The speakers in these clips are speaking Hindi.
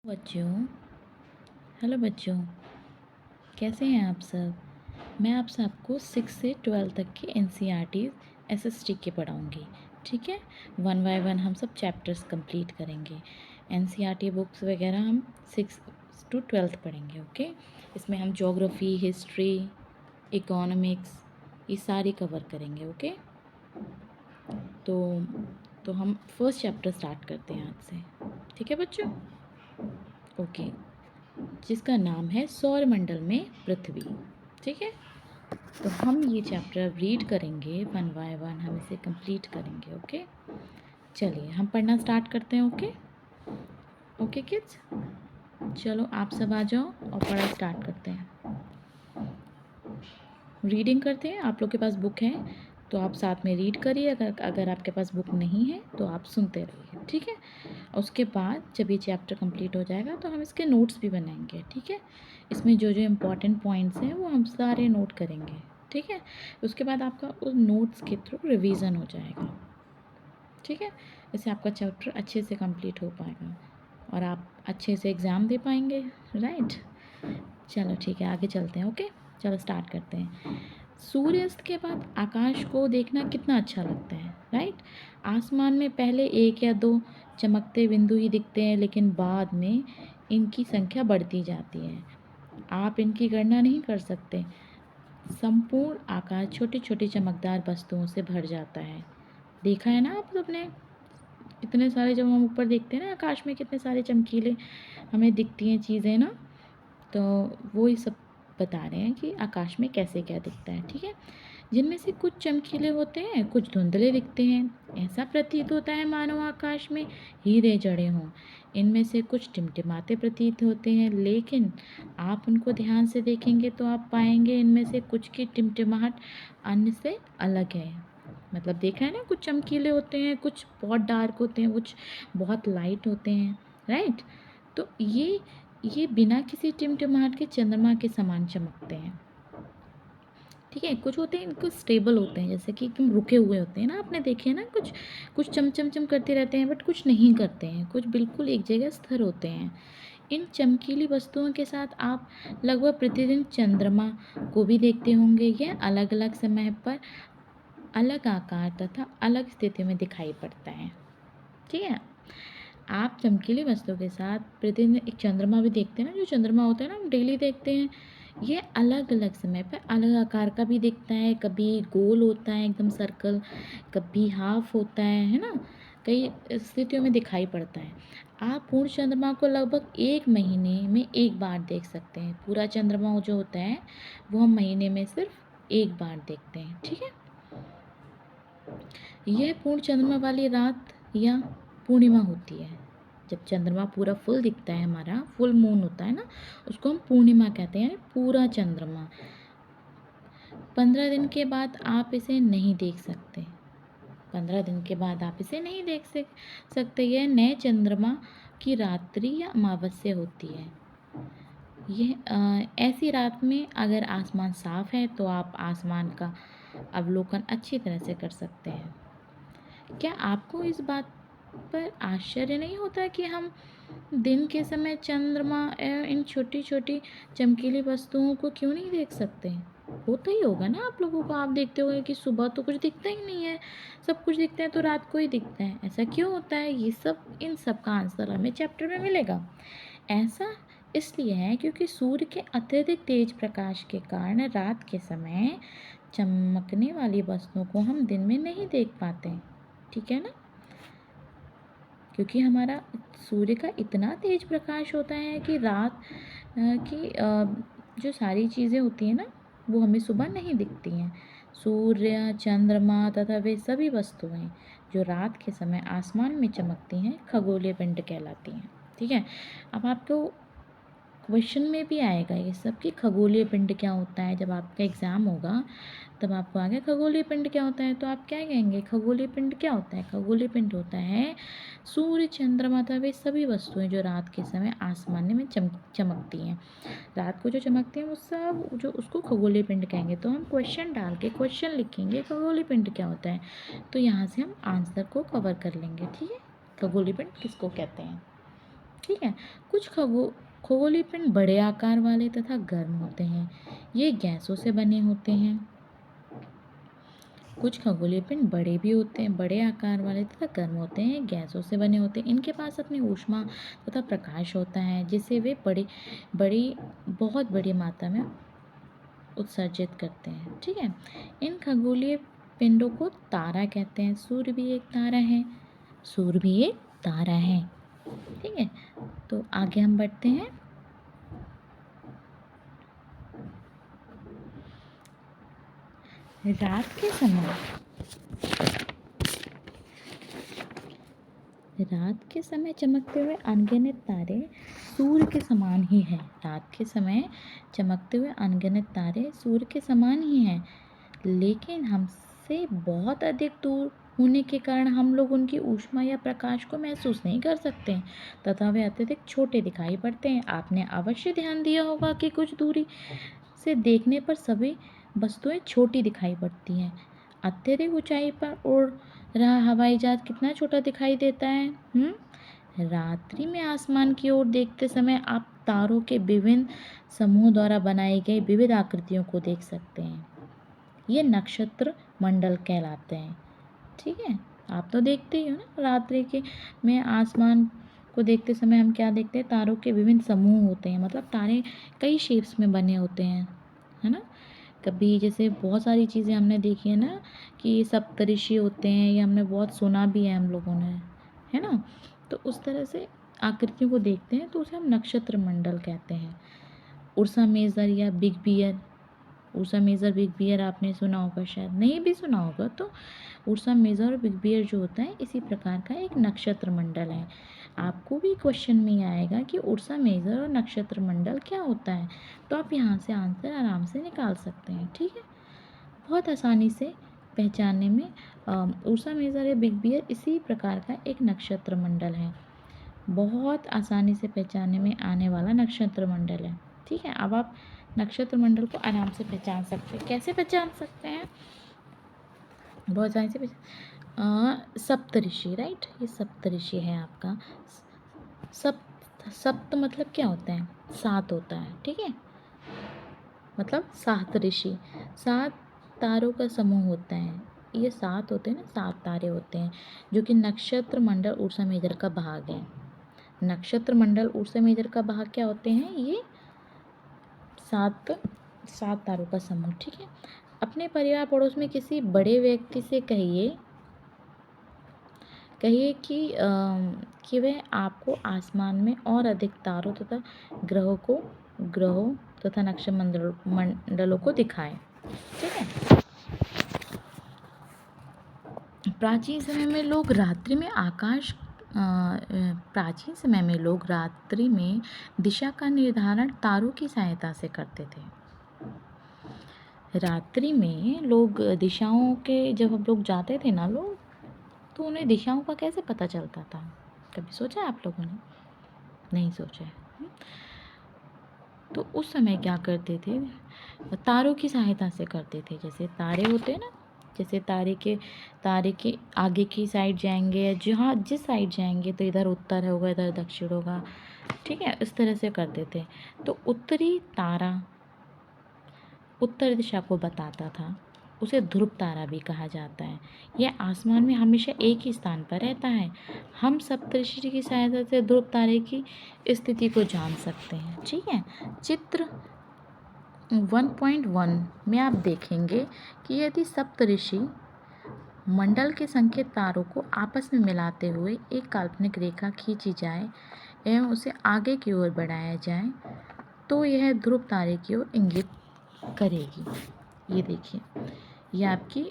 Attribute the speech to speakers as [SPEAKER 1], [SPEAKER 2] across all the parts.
[SPEAKER 1] बच्चों, हेलो बच्चों, कैसे हैं आप सब। मैं आप सबको 6 से 12 तक के एनसीईआरटी एसएसटी के पढ़ाऊंगी। ठीक है, वन बाय वन हम सब चैप्टर्स कंप्लीट करेंगे। एनसीईआरटी बुक्स वगैरह हम 6 to 12 पढ़ेंगे। ओके, इसमें हम ज्योग्राफी, हिस्ट्री, इकोनॉमिक्स ये सारी कवर करेंगे। ओके, तो हम फर्स्ट चैप्टर स्टार्ट करते हैं आज से। ठीक है बच्चों, ओके, जिसका नाम है सौरमंडल में पृथ्वी। ठीक है, तो हम ये चैप्टर रीड करेंगे वन बाय वन, हम इसे कंप्लीट करेंगे। ओके, चलिए हम पढ़ना स्टार्ट करते हैं। ओके ओके किड्स, चलो आप सब आ जाओ और पढ़ाई स्टार्ट करते हैं। रीडिंग करते हैं। आप लोग के पास बुक है तो आप साथ में रीड करिए, अगर आपके पास बुक नहीं है तो आप सुनते रहिए। ठीक है, और उसके बाद जब ये चैप्टर कंप्लीट हो जाएगा तो हम इसके नोट्स भी बनाएंगे। ठीक है, इसमें जो जो इम्पोर्टेंट पॉइंट्स हैं वो हम सारे नोट करेंगे। ठीक है, उसके बाद आपका उस नोट्स के थ्रू रिवीजन हो जाएगा। ठीक है, इससे आपका चैप्टर अच्छे से कंप्लीट हो पाएगा और आप अच्छे से एग्ज़ाम दे पाएंगे। राइट, चलो ठीक है, आगे चलते हैं। ओके, चलो स्टार्ट करते हैं। सूर्यास्त के बाद आकाश को देखना कितना अच्छा लगता है। राइट, आसमान में पहले एक या दो चमकते बिंदु ही दिखते हैं, लेकिन बाद में इनकी संख्या बढ़ती जाती है। आप इनकी गणना नहीं कर सकते। संपूर्ण आकाश छोटी छोटी चमकदार वस्तुओं से भर जाता है। देखा है ना आप सबने, इतने सारे, जब हम ऊपर देखते हैं ना आकाश में, कितने सारे चमकीले हमें दिखती हैं चीज़ें ना, तो वो ही सब बता रहे हैं कि आकाश में कैसे क्या दिखता है। ठीक है, जिनमें से कुछ चमकीले होते हैं, कुछ धुंधले दिखते हैं। ऐसा प्रतीत होता है मानो आकाश में हीरे जड़े हों। इनमें से कुछ टिमटिमाते प्रतीत होते हैं, लेकिन आप उनको ध्यान से देखेंगे तो आप पाएंगे इनमें से कुछ की टिमटिमाहट अन्य से अलग है। मतलब देखा है ना, कुछ चमकीले होते हैं, कुछ बहुत डार्क होते हैं, कुछ बहुत लाइट होते हैं। राइट, तो ये बिना किसी टिमटिमाहट के चंद्रमा के समान चमकते हैं। ठीक है, कुछ होते हैं इनको स्टेबल होते हैं, जैसे कि एकदम रुके हुए होते हैं ना, आपने देखे हैं ना, कुछ कुछ चम करते रहते हैं, बट कुछ नहीं करते हैं, कुछ बिल्कुल एक जगह स्थिर होते हैं। इन चमकीली वस्तुओं के साथ आप लगभग प्रतिदिन चंद्रमा को भी देखते होंगे। यह अलग अलग समय पर अलग आकार तथा अलग स्थिति में दिखाई पड़ता है। ठीक है, आप चमकीली वस्तुओं के साथ प्रतिदिन एक चंद्रमा भी देखते हैं ना, जो चंद्रमा होता है ना हम डेली देखते हैं, ये अलग अलग समय पर अलग आकार का भी दिखता है। कभी गोल होता है एकदम सर्कल, कभी हाफ होता है ना, कई स्थितियों में दिखाई पड़ता है। आप पूर्ण चंद्रमा को लगभग 1 महीने में एक बार देख सकते हैं। पूरा चंद्रमा जो होता है वो हम महीने में सिर्फ एक बार देखते हैं। ठीक है, यह पूर्ण चंद्रमा वाली रात या पूर्णिमा होती है। जब चंद्रमा पूरा फुल दिखता है, हमारा फुल मून होता है ना, उसको हम पूर्णिमा कहते हैं, पूरा चंद्रमा। 15 दिन के बाद आप इसे नहीं देख सकते। 15 दिन के बाद आप इसे नहीं देख सकते। यह नए चंद्रमा की रात्रि या अमावस्या होती है। यह ऐसी रात में अगर आसमान साफ है तो आप आसमान का अवलोकन अच्छी तरह से कर सकते हैं। क्या आपको इस बात पर आश्चर्य नहीं होता कि हम दिन के समय चंद्रमा इन छोटी छोटी चमकीली वस्तुओं को क्यों नहीं देख सकते। होता ही होगा ना आप लोगों को, आप देखते होंगे कि सुबह तो कुछ दिखता ही नहीं है, सब कुछ दिखता है तो रात को ही दिखता है। ऐसा क्यों होता है, ये सब, इन सब का आंसर हमें चैप्टर में मिलेगा। ऐसा इसलिए है क्योंकि सूर्य के अत्यधिक तेज प्रकाश के कारण रात के समय चमकने वाली वस्तुओं को हम दिन में नहीं देख पाते। ठीक है ना, क्योंकि हमारा सूर्य का इतना तेज प्रकाश होता है कि रात की जो सारी चीज़ें होती हैं ना, वो हमें सुबह नहीं दिखती हैं। सूर्य, चंद्रमा तथा वे सभी वस्तुएं जो रात के समय आसमान में चमकती हैं खगोलीय पिंड कहलाती हैं। ठीक है, अब आपको क्वेश्चन में भी आएगा ये सब कि खगोलीय पिंड क्या होता है। जब आपका एग्ज़ाम होगा तब आपको आगे खगोलीय पिंड क्या होता है, तो आप क्या कहेंगे, खगोलीय पिंड क्या होता है। खगोलीय पिंड होता है सूर्य, चंद्रमा तथा वे सभी वस्तुएं जो रात के समय आसमान में चमकती हैं। रात को जो चमकती हैं वो सब जो, उसको खगोलीय पिंड कहेंगे। तो हम क्वेश्चन डाल के क्वेश्चन लिखेंगे खगोलीय पिंड क्या होता है, तो यहाँ से हम आंसर को कवर कर लेंगे। ठीक है, खगोलीय पिंड किसको कहते हैं। ठीक है। कुछ खगोलीय पिंड बड़े आकार वाले तथा गर्म होते हैं। ये गैसों से बने होते हैं। कुछ खगोलीय पिंड बड़े भी होते हैं, बड़े आकार वाले तथा गर्म होते हैं, गैसों से बने होते हैं। इनके पास अपनी ऊष्मा तथा प्रकाश होता है, जिसे वे बहुत बड़ी मात्रा में उत्सर्जित करते हैं। ठीक है। इन खगोलीय पिंडों को तारा कहते हैं। सूर्य भी एक तारा है। सूर्य भी एक तारा है। ठीक है। तो आगे हम बढ़ते हैं। रात के समय चमकते हुए अनगिनत तारे सूर्य के समान ही हैं। रात के समय चमकते हुए अनगिनत तारे सूर्य के समान ही हैं, लेकिन हमसे बहुत अधिक दूर होने के कारण हम लोग उनकी ऊष्मा या प्रकाश को महसूस नहीं कर सकते तथा वे अत्यधिक छोटे दिखाई पड़ते हैं। आपने अवश्य ध्यान दिया होगा कि कुछ दूरी से देखने पर सभी वस्तुएं छोटी दिखाई पड़ती हैं। अत्यधिक ऊंचाई पर उड़ रहा हवाई जहाज कितना छोटा दिखाई देता है। रात्रि में आसमान की ओर देखते समय आप तारों के विभिन्न समूह द्वारा बनाई गई विविध आकृतियों को देख सकते हैं। ये नक्षत्र मंडल कहलाते हैं। ठीक है। आप तो देखते ही हो ना, रात्रि के में आसमान को देखते समय हम क्या देखते हैं, तारों के विभिन्न समूह होते हैं। मतलब तारे कई शेप्स में बने होते हैं, है ना। कभी जैसे बहुत सारी चीज़ें हमने देखी है ना कि सप्तऋषि होते हैं, ये हमने बहुत सुना भी है हम लोगों ने, है ना। तो उस तरह से आकृतियों को देखते हैं तो उसे हम नक्षत्र मंडल कहते हैं। उर्सा मेजर या Big Bear, Ursa Major Big Bear आपने सुना होगा, शायद नहीं भी सुना होगा। तो उर्सा मेजर और बिग बियर जो होता है इसी प्रकार का एक नक्षत्र मंडल है। आपको भी क्वेश्चन में ही आएगा कि उर्सा मेजर और नक्षत्र मंडल क्या होता है, तो आप यहाँ से आंसर आराम से निकाल सकते हैं। ठीक है। बहुत आसानी से पहचानने में उर्सा मेजर या बिग बियर इसी प्रकार का एक नक्षत्र मंडल है। बहुत आसानी से पहचानने में आने वाला नक्षत्र मंडल है। ठीक है। अब आप नक्षत्र मंडल को आराम से पहचान सकते हैं। कैसे पहचान सकते हैं? बहुत आसानी से सप्तऋषि, राइट। ये सप्तऋषि है आपका। सप्त मतलब क्या होता है? 7 होता है। ठीक है। मतलब 7 ऋषि, 7 तारों का समूह होता है। ये 7 होते हैं ना, 7 तारे होते हैं जो कि नक्षत्र मंडल उर्सा मेजर का भाग है। नक्षत्र मंडल उर्सा मेजर का भाग क्या होते हैं? ये 7 तारों का समूह। ठीक है। अपने परिवार पड़ोस में किसी बड़े व्यक्ति से कहिए कि वह आपको आसमान में और अधिक तारों तथा ग्रहों तथा नक्षत्र मंडलों को दिखाए। ठीक है। प्राचीन समय में लोग रात्रि में दिशा का निर्धारण तारों की सहायता से करते थे। रात्रि में लोग दिशाओं के जब हम लोग जाते थे ना लोग, तो उन्हें दिशाओं का कैसे पता चलता था? कभी सोचा है आप लोगों ने? नहीं सोचा है। तो उस समय क्या करते थे? तारों की सहायता से करते थे। जैसे तारे होते हैं ना, जैसे तारे के आगे की साइड जाएंगे या जिस साइड जाएंगे तो इधर उत्तर होगा, इधर दक्षिण होगा। ठीक है। इस तरह से करते थे। तो उत्तरी तारा उत्तर दिशा को बताता था, उसे ध्रुव तारा भी कहा जाता है। यह आसमान में हमेशा एक ही स्थान पर रहता है। हम सप्तऋषि की सहायता से ध्रुव तारे की स्थिति को जान सकते हैं। ठीक है। चित्र 1.1 में आप देखेंगे कि यदि सप्तऋषि मंडल के संकेत तारों को आपस में मिलाते हुए एक काल्पनिक रेखा खींची जाए एवं उसे आगे की ओर बढ़ाया जाए तो यह ध्रुव तारे की ओर इंगित करेगी। ये देखिए, ये आपकी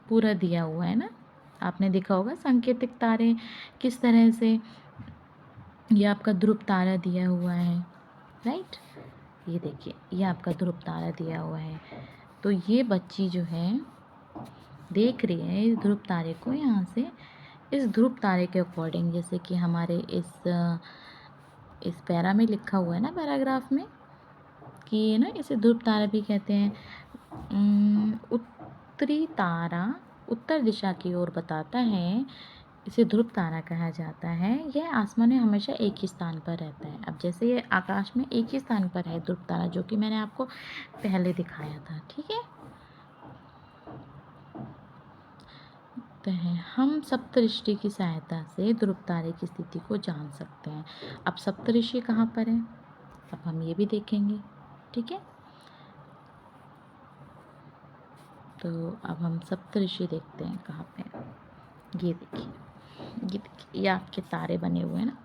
[SPEAKER 1] पूरा दिया हुआ है ना, आपने देखा होगा संकेतिक तारे किस तरह से। ये आपका ध्रुव तारा दिया हुआ है, राइट। ये देखिए, ये आपका ध्रुव तारा दिया हुआ है। तो ये बच्ची जो है देख रही है इस ध्रुव तारे को। यहाँ से इस ध्रुव तारे के अकॉर्डिंग, जैसे कि हमारे इस पैरा में लिखा हुआ है ना, पैराग्राफ में, कि ना इसे ध्रुव तारा भी कहते हैं। उत्तरी तारा उत्तर दिशा की ओर बताता है इसे ध्रुव तारा कहा जाता है। यह आसमान में हमेशा एक ही स्थान पर रहता है। अब जैसे ये आकाश में एक ही स्थान पर है ध्रुव तारा, जो कि मैंने आपको पहले दिखाया था, ठीक है। तो है हम सप्तऋषि की सहायता से ध्रुव तारे की स्थिति को जान सकते हैं। अब सप्तऋषि कहाँ पर है, अब हम ये भी देखेंगे, ठीक है। तो अब हम सप्तऋषि देखते हैं कहाँ पे। ये देखिए, ये आपके तारे बने हुए हैं ना,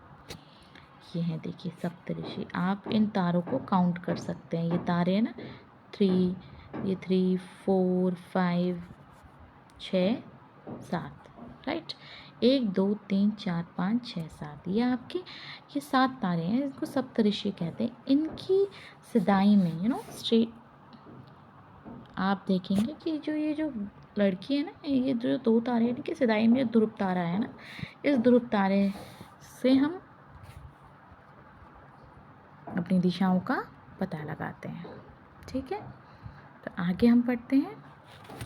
[SPEAKER 1] ये हैं देखिए सप्तऋषि। आप इन तारों को काउंट कर सकते हैं। ये तारे हैं ना, 3, ये 3, 4, 5, 6, 7, राइट। 1, 2, 3, 4, 5, 6, 7, ये आपके ये 7 तारे हैं। इनको सप्तऋषि कहते हैं। इनकी सिदाई में स्ट्रेट आप देखेंगे कि ये जो लड़की है ना, ये जो 2 तारे हैं, इनकी सिदाई में जो ध्रुव तारा है ना, इस ध्रुव तारे से हम अपनी दिशाओं का पता लगाते हैं, ठीक है। तो आगे हम पढ़ते हैं,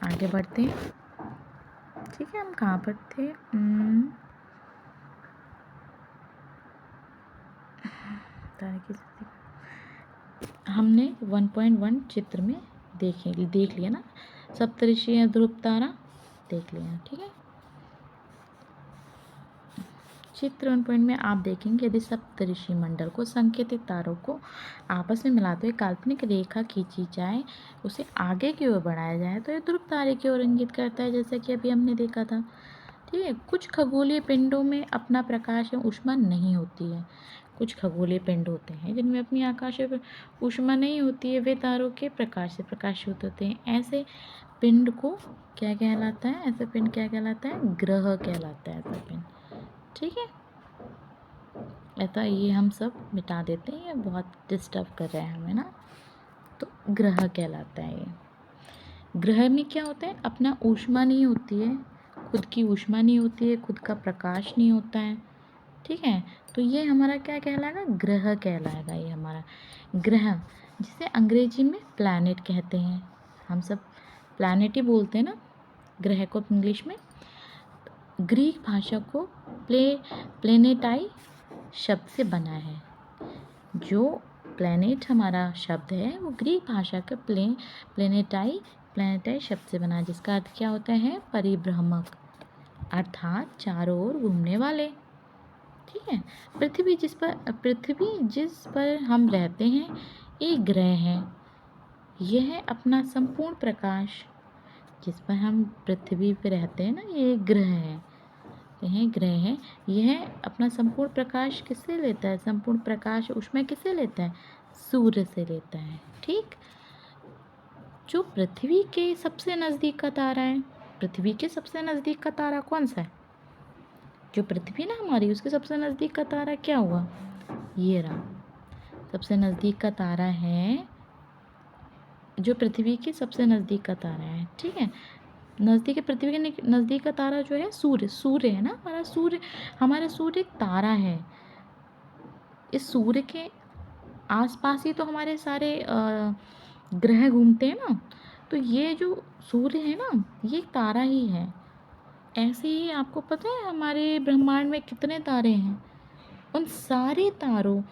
[SPEAKER 1] आगे बढ़ते हैं, ठीक है। हम कहाँ पढ़ते हैं, तारे की हमने 1.1 चित्र में देख लिया ना, सप्तऋषि या ध्रुव तारा देख लिया, ठीक है। चित्र 1 में आप देखेंगे, यदि सप्तऋषि मंडल को संकेतित तारों को आपस में मिलाते हुए काल्पनिक रेखा खींची जाए, उसे आगे की ओर बढ़ाया जाए, तो ये ध्रुव तारे की ओर इंगित करता है, जैसा कि अभी हमने देखा था, ठीक है। कुछ खगोलीय पिंडों में अपना प्रकाश या ऊष्मा नहीं होती है। कुछ खगोलीय पिंड होते हैं जिनमें अपनी आकाशीय ऊष्मा नहीं होती है, वे तारों के प्रकाश से प्रकाशित होते हैं। ऐसे पिंड को क्या कहलाता है, ऐसा पिंड क्या कहलाता है, ग्रह कहलाता है ऐसा पिंड, ठीक है। ऐसा ये हम सब मिटा देते हैं, ये बहुत डिस्टर्ब कर रहे हैं हमें ना, तो ग्रह कहलाता है ये। ग्रह में क्या होता है, अपना ऊष्मा नहीं होती है, खुद की ऊष्मा नहीं होती है, खुद का प्रकाश नहीं होता है, ठीक है। तो ये हमारा क्या कहलाएगा, ग्रह कहलाएगा ये हमारा ग्रह, जिसे अंग्रेजी में प्लैनेट कहते हैं। हम सब प्लैनेट ही बोलते हैं ना ग्रह को इंग्लिश में। ग्रीक भाषा को प्लेनेटाई शब्द से बना है। जो प्लैनेट हमारा शब्द है वो ग्रीक भाषा के प्लेनेटाई शब्द से बना है, जिसका अर्थ क्या होता है, परिभ्रमक, अर्थात चारों ओर घूमने वाले, ठीक है। पृथ्वी जिस पर हम रहते हैं एक ग्रह है। यह अपना संपूर्ण प्रकाश, जिस पर हम पृथ्वी पे रहते हैं ना, ये एक ग्रह है, यह ग्रह है। यह अपना संपूर्ण प्रकाश किससे लेता है, संपूर्ण प्रकाश उसमें किससे लेता है, सूर्य से लेता है, ठीक। जो पृथ्वी के सबसे नज़दीक का तारा है, पृथ्वी के सबसे नज़दीक का तारा कौन सा है, जो पृथ्वी ना हमारी, उसके सबसे नज़दीक का तारा क्या हुआ, ये रहा सबसे नज़दीक का तारा है, जो पृथ्वी के सबसे नज़दीक का तारा है, ठीक है। नज़दीक पृथ्वी के नज़दीक का तारा जो है सूर्य है ना, हमारा सूर्य एक तारा है। इस सूर्य के आसपास ही तो हमारे सारे ग्रह घूमते हैं ना, तो ये जो सूर्य है ना, ये एक तारा ही है। ऐसे ही आपको पता है हमारे ब्रह्मांड में कितने तारे हैं, उन सारे तारों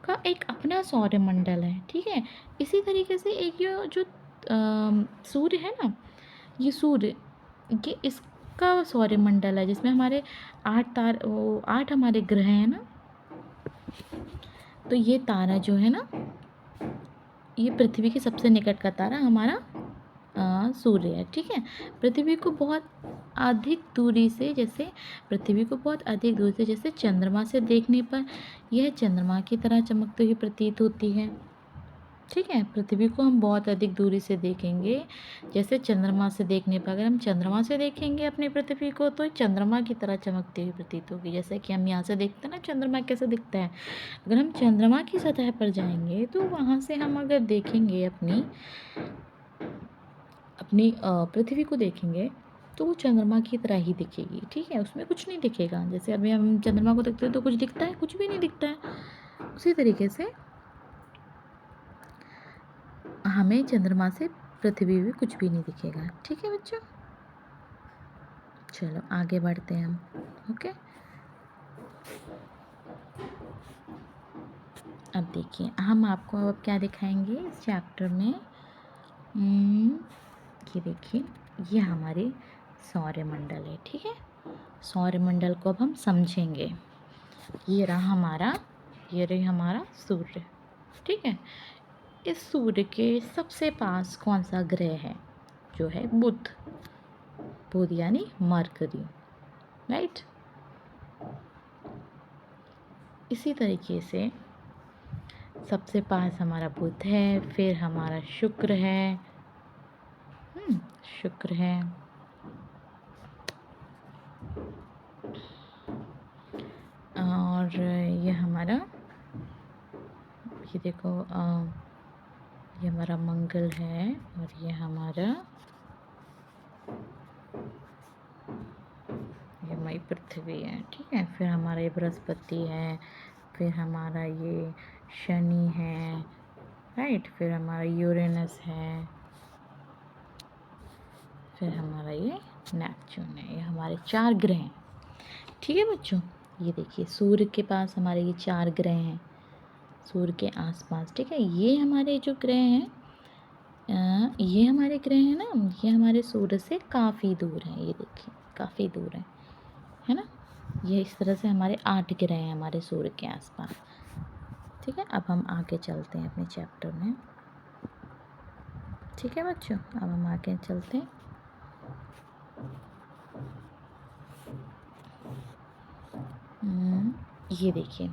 [SPEAKER 1] का एक अपना सौरमंडल है, ठीक है। इसी तरीके से एक ये जो सूर्य है ना, ये सूर्य, ये इसका सौरमंडल है, जिसमें हमारे 8 हमारे ग्रह हैं ना। तो ये तारा जो है ना, ये पृथ्वी के सबसे निकट का तारा हमारा सूर्य है, ठीक है। पृथ्वी को बहुत अधिक दूरी से, जैसे चंद्रमा से देखने पर यह चंद्रमा की तरह चमकती हुई प्रतीत होती है, ठीक है। पृथ्वी को हम बहुत अधिक दूरी से देखेंगे, जैसे चंद्रमा से देखने पर, अगर हम चंद्रमा से देखेंगे अपनी पृथ्वी को, तो चंद्रमा की तरह चमकती हुई प्रतीत होगी, जैसे कि हम यहाँ से देखते हैं ना चंद्रमा कैसे दिखता है। अगर हम चंद्रमा की सतह पर जाएंगे तो वहाँ से हम अगर देखेंगे अपनी पृथ्वी को देखेंगे, तो वो चंद्रमा की तरह ही दिखेगी, ठीक है। उसमें कुछ नहीं दिखेगा, जैसे अभी हम चंद्रमा को देखते हैं तो कुछ दिखता है, कुछ भी नहीं दिखता है। उसी तरीके से हमें चंद्रमा से पृथ्वी भी कुछ भी नहीं दिखेगा, ठीक है बच्चों। चलो आगे बढ़ते हैं हम। ओके, अब देखिए हम आपको अब क्या दिखाएंगे इस चैप्टर में। ये देखिए, ये हमारे सौरमंडल है। ठीक है, सौरमंडल को अब हम समझेंगे। ये रही हमारा सूर्य। ठीक है, इस सूर्य के सबसे पास कौन सा ग्रह है? जो है बुध। बुध यानी मरकरी, राइट। इसी तरीके से सबसे पास हमारा बुध है, फिर हमारा शुक्र है। शुक्र है, और ये हमारा, ये देखो, ये हमारा मंगल है, और ये हमारा, ये हमारी पृथ्वी है। ठीक है, फिर हमारा ये बृहस्पति है, फिर हमारा ये शनि है, राइट। फिर हमारा यूरेनस है, फिर हमारा ये नेपच्यून है। ये हमारे 4 ग्रह हैं। ठीक है बच्चों, ये देखिए सूर्य के पास हमारे ये 4 ग्रह हैं, सूर्य के आसपास। ठीक है, ये हमारे जो ग्रह हैं, ये हमारे ग्रह हैं ना, ये हमारे सूर्य से काफ़ी दूर हैं। ये देखिए काफ़ी दूर है ना। ये इस तरह से हमारे 8 ग्रह हैं हमारे सूर्य के आसपास। ठीक है, अब हम आगे चलते हैं अपने चैप्टर में। ठीक है बच्चों, अब हम आगे चलते हैं। ये देखिए,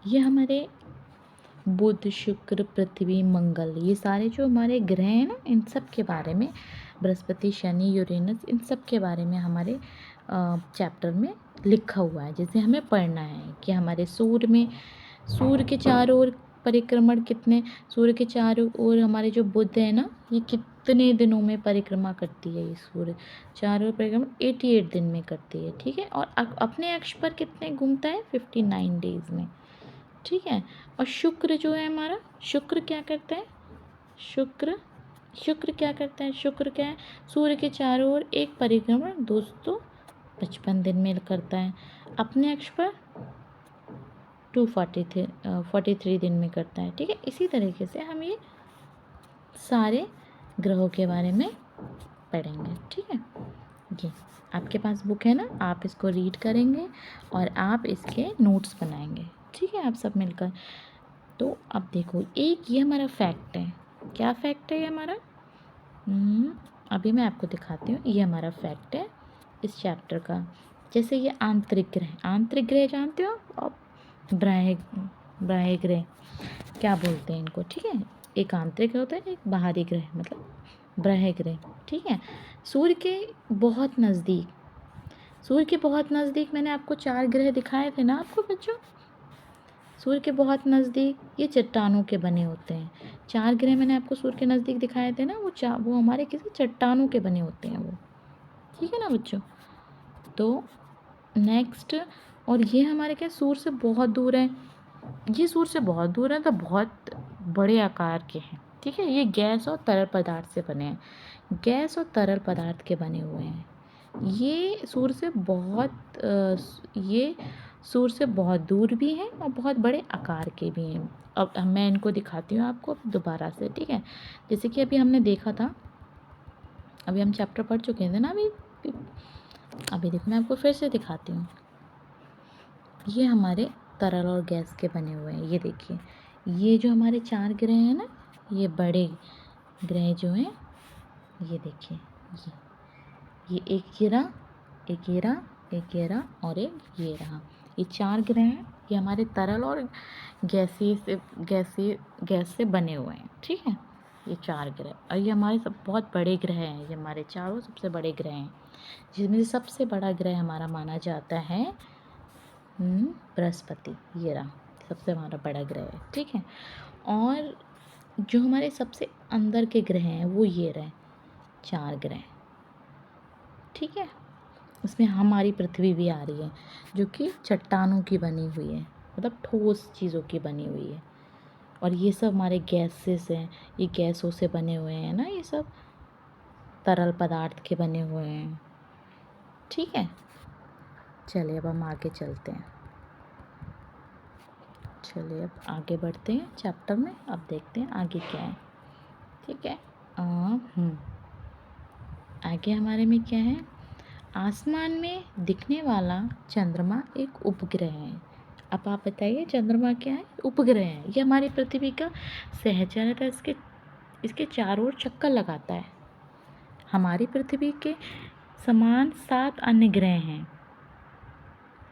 [SPEAKER 1] ये हमारे बुध, शुक्र, पृथ्वी, मंगल, ये सारे जो हमारे ग्रह हैं ना, इन सब के बारे में, बृहस्पति, शनि, यूरेनस, इन सब के बारे में हमारे चैप्टर में लिखा हुआ है, जिसे हमें पढ़ना है कि हमारे सूर्य के चारों ओर परिक्रमण कितने, सूर्य के चारों ओर हमारे जो बुध है ना, ये कितने दिनों में परिक्रमा करती है। ये सूर्य चारों ओर परिक्रमा 88 दिन में करती है। ठीक है, और अपने अक्ष पर कितने घूमता है? 59 डेज में। ठीक है, और शुक्र जो है हमारा, शुक्र क्या करता है? शुक्र क्या करता है? शुक्र क्या है? सूर्य के चारों ओर एक परिक्रमण 255 दिन में करता है। अपने अक्ष पर 43 दिन में करता है। ठीक है, इसी तरीके से हम ये सारे ग्रहों के बारे में पढ़ेंगे। ठीक है, ये आपके पास बुक है ना, आप इसको रीड करेंगे और आप इसके नोट्स बनाएंगे। ठीक है, आप सब मिलकर। तो अब देखो, एक ये हमारा फैक्ट है। क्या फैक्ट है ये हमारा? अभी मैं आपको दिखाती हूँ। ये हमारा फैक्ट है इस चैप्टर का। जैसे ये आंतरिक ग्रह जानते हो आप? बाह्य ग्रह क्या बोलते हैं इनको? ठीक है, एक आंतरिक होता है, एक बाहरी ग्रह, मतलब बाह्य ग्रह। ठीक है, सूर्य के बहुत नज़दीक मैंने आपको 4 ग्रह दिखाए थे ना आपको बच्चों। सूर्य के बहुत नज़दीक ये चट्टानों के बने होते हैं। 4 ग्रह मैंने आपको सूर्य के नज़दीक दिखाए थे ना, वो हमारे किसी चट्टानों के बने होते हैं वो। ठीक है ना बच्चों? तो नेक्स्ट, और ये हमारे क्या सूर्य से बहुत दूर है। ये सूर्य से बहुत दूर है तो बहुत बड़े आकार के हैं। ठीक है, ये गैस और तरल पदार्थ से बने हैं, गैस और तरल पदार्थ के बने हुए हैं। ये सूर्य से बहुत दूर भी हैं और बहुत बड़े आकार के भी हैं। अब मैं इनको दिखाती हूँ आपको दोबारा से। ठीक है, जैसे कि अभी हमने देखा था, अभी हम चैप्टर पढ़ चुके थे ना। अभी देखो, मैं आपको फिर से दिखाती हूँ। ये हमारे तरल और गैस के बने हुए हैं। ये देखिए, ये जो हमारे 4 ग्रह हैं ना, ये बड़े ग्रह जो हैं, ये देखिए, ये एक ये रहा और एक ये रहा। ये 4 ग्रह हैं, ये हमारे तरल और गैस से बने हुए हैं। ठीक है, ये 4 ग्रह, और ये हमारे सब बहुत बड़े ग्रह हैं। ये हमारे चारों सबसे बड़े ग्रह हैं, जिसमें से सबसे बड़ा ग्रह हमारा माना जाता है बृहस्पति। ये रहा सबसे हमारा बड़ा ग्रह है। ठीक है, और जो हमारे सबसे अंदर के ग्रह हैं वो ये रहे 4 ग्रह। ठीक है, उसमें हमारी पृथ्वी भी आ रही है, जो कि चट्टानों की बनी हुई है, मतलब ठोस चीज़ों की बनी हुई है। और ये सब हमारे गैसेस हैं, ये गैसों से बने हुए हैं ना, ये सब तरल पदार्थ के बने हुए हैं। ठीक है। चलिए अब हम आगे चलते हैं। चलिए अब आगे बढ़ते हैं चैप्टर में। अब देखते हैं आगे क्या है। ठीक है। आगे हमारे में क्या है? आसमान में दिखने वाला चंद्रमा एक उपग्रह है। अब आप बताइए चंद्रमा क्या है? उपग्रह है। ये हमारी पृथ्वी का सहचर है, इसके चारों ओर चक्कर लगाता है। हमारी पृथ्वी के समान 7 अन्य ग्रह हैं।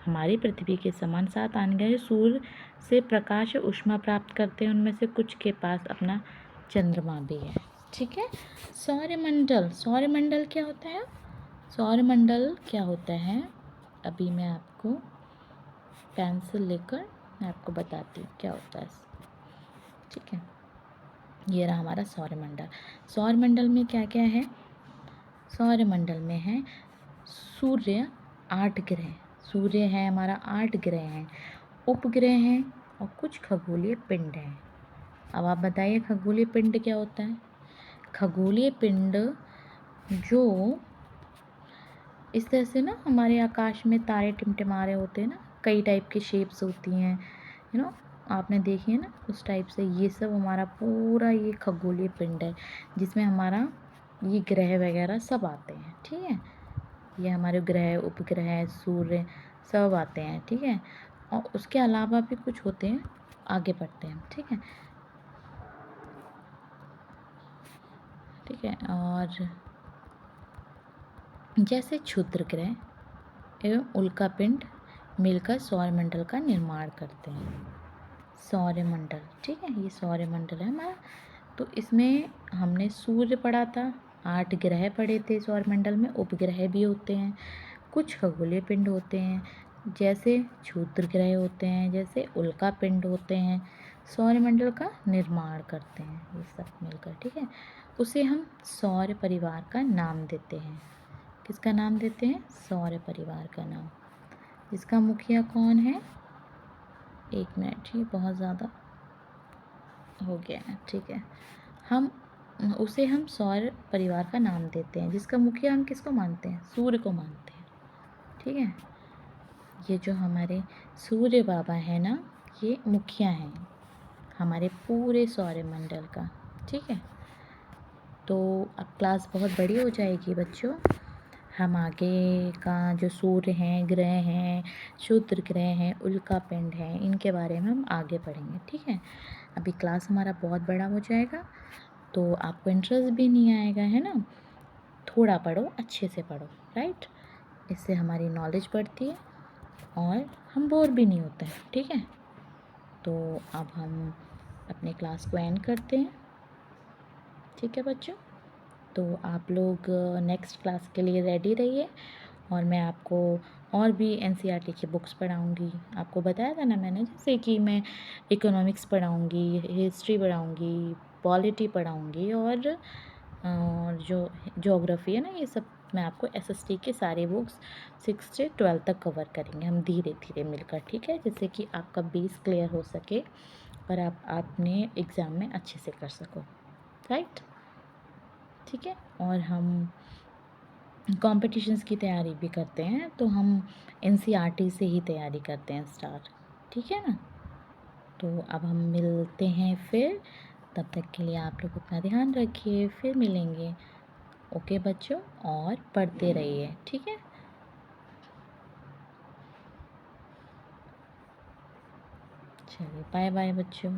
[SPEAKER 1] हमारी पृथ्वी के समान 7 अन्य ग्रह सूर्य से प्रकाश और ऊष्मा प्राप्त करते हैं। उनमें से कुछ के पास अपना चंद्रमा भी है। ठीक है। सौरमंडल क्या होता है? सौरमंडल क्या होता है? अभी मैं आपको पेंसिल लेकर मैं आपको बताती हूँ क्या होता है। ठीक है। ये रहा हमारा सौरमंडल। सौरमंडल में क्या क्या है? सौरमंडल में है सूर्य 8 ग्रह। सूर्य है हमारा, 8 ग्रह हैं, उपग्रह हैं और कुछ खगोलीय पिंड हैं। अब आप बताइए खगोलीय पिंड क्या होता है? खगोलीय पिंड जो इस तरह से ना हमारे आकाश में तारे टिमटिमा रहे होते हैं ना, कई टाइप की शेप्स होती हैं, आपने देखी है ना, उस टाइप से ये सब हमारा पूरा ये खगोलीय पिंड है, जिसमें हमारा ये ग्रह वगैरह सब आते हैं। ठीक है। ये हमारे ग्रह, उपग्रह, सूर्य सब आते हैं। ठीक है। और उसके अलावा भी कुछ होते हैं, आगे बढ़ते हैं। ठीक है। ठीक है। और जैसे क्षुद्र ग्रह एवं उल्कापिंड मिलकर सौरमंडल का निर्माण करते हैं। सौरमंडल, ठीक है, ये सौरमंडल है हमारा। तो इसमें हमने सूर्य पढ़ा था, 8 ग्रह पढ़े थे सौरमंडल में, उपग्रह भी होते हैं, कुछ खगोलीय पिंड होते हैं, जैसे क्षुद्र ग्रह होते हैं, जैसे उल्कापिंड होते हैं, सौरमंडल का निर्माण करते हैं ये सब मिलकर। ठीक है। उसे हम सौर परिवार का नाम देते हैं। किसका नाम देते हैं? सौर परिवार का नाम। इसका मुखिया कौन है? एक मिनट, ये बहुत ज़्यादा हो गया है। ठीक है। उसे हम सौर परिवार का नाम देते हैं, जिसका मुखिया हम किसको मानते हैं? सूर्य को मानते हैं। ठीक है। ये जो हमारे सूर्य बाबा है ना, ये मुखिया हैं हमारे पूरे सौरमंडल का। ठीक है। तो अब क्लास बहुत बड़ी हो जाएगी बच्चों। हम आगे का जो सूर्य हैं, ग्रह हैं, क्षुद्र ग्रह हैं, उल्कापिंड हैं, इनके बारे में हम आगे पढ़ेंगे। ठीक है। अभी क्लास हमारा बहुत बड़ा हो जाएगा तो आपको इंटरेस्ट भी नहीं आएगा, है ना। थोड़ा पढ़ो, अच्छे से पढ़ो, राइट। इससे हमारी नॉलेज बढ़ती है और हम बोर भी नहीं होते हैं। ठीक है। तो अब हम अपने क्लास को एंड करते हैं। ठीक है बच्चों। तो आप लोग नेक्स्ट क्लास के लिए रेडी रहिए और मैं आपको और भी एनसीईआरटी की बुक्स पढ़ाऊँगी। आपको बताया था ना मैंने, जैसे कि मैं इकोनॉमिक्स पढ़ाऊँगी, हिस्ट्री पढ़ाऊँगी, पॉलिटी पढ़ाऊँगी और जो ज्योग्राफी है ना, ये सब मैं आपको एसएसटी के सारे बुक्स 6 से 12 तक कवर करेंगे हम धीरे धीरे मिलकर। ठीक है। जिससे कि आपका बेस क्लियर हो सके और आप अपने एग्ज़ाम में अच्छे से कर सको, राइट। ठीक है। और हम कॉम्पिटिशन्स की तैयारी भी करते हैं, तो हम एनसीईआरटी से ही तैयारी करते हैं स्टार्ट। ठीक है ना। तो अब हम मिलते हैं फिर, तब तक के लिए आप लोग अपना ध्यान रखिए, फिर मिलेंगे। ओके बच्चों, और पढ़ते रहिए। ठीक है। चलिए बाय बाय बच्चों।